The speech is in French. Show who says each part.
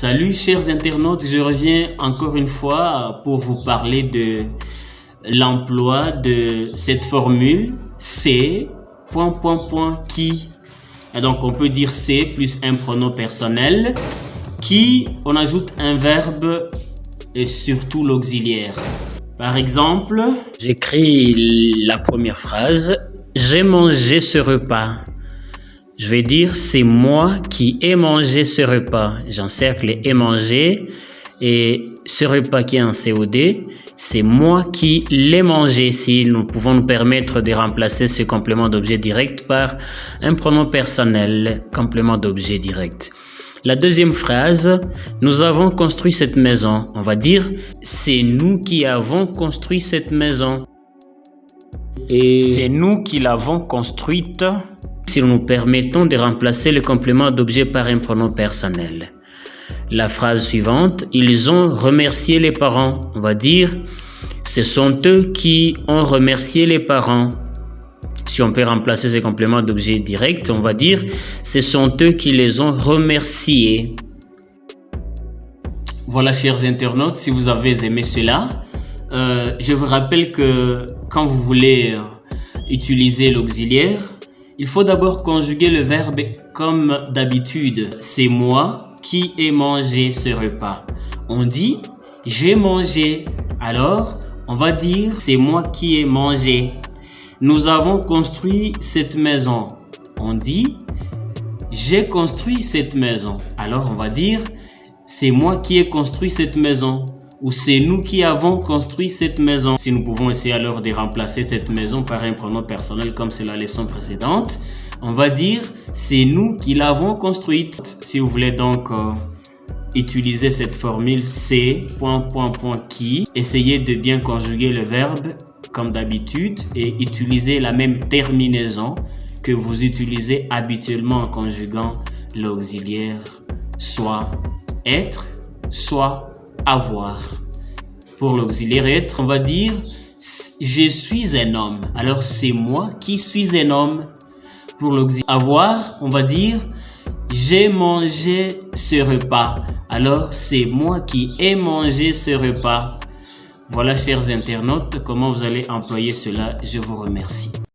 Speaker 1: Salut chers internautes, je reviens encore une fois pour vous parler de l'emploi de cette formule c'est ... qui. Et donc on peut dire c'est plus un pronom personnel qui, on ajoute un verbe et surtout l'auxiliaire. Par exemple, j'écris la première phrase, j'ai mangé ce repas. Je vais dire c'est moi qui ai mangé ce repas. J'encercle ai mangé et ce repas qui est en COD, c'est moi qui l'ai mangé. Si nous pouvons nous permettre de remplacer ce complément d'objet direct par un pronom personnel, complément d'objet direct. La deuxième phrase, nous avons construit cette maison. On va dire c'est nous qui avons construit cette maison. Et c'est nous qui l'avons construite. Si nous nous permettons de remplacer le complément d'objet par un pronom personnel. La phrase suivante, ils ont remercié les parents. On va dire, ce sont eux qui ont remercié les parents. Si on peut remplacer ce complément d'objet direct, on va dire, ce sont eux qui les ont remerciés. Voilà, chers internautes, si vous avez aimé cela, je vous rappelle que quand vous voulez utiliser l'auxiliaire, il faut d'abord conjuguer le verbe comme d'habitude. C'est moi qui ai mangé ce repas. On dit j'ai mangé. Alors, on va dire c'est moi qui ai mangé. Nous avons construit cette maison. On dit j'ai construit cette maison. Alors, on va dire c'est moi qui ai construit cette maison. Ou c'est nous qui avons construit cette maison. Si nous pouvons essayer alors de remplacer cette maison par un pronom personnel comme c'est la leçon précédente, on va dire c'est nous qui l'avons construite. Si vous voulez donc utiliser cette formule c'est ... qui, essayez de bien conjuguer le verbe comme d'habitude et utiliser la même terminaison que vous utilisez habituellement en conjuguant l'auxiliaire soit être, soit avoir. Pour l'auxiliaire être, on va dire je suis un homme. Alors c'est moi qui suis un homme. Pour l'auxiliaire avoir, on va dire j'ai mangé ce repas. Alors c'est moi qui ai mangé ce repas. Voilà chers internautes, comment vous allez employer cela. Je vous remercie.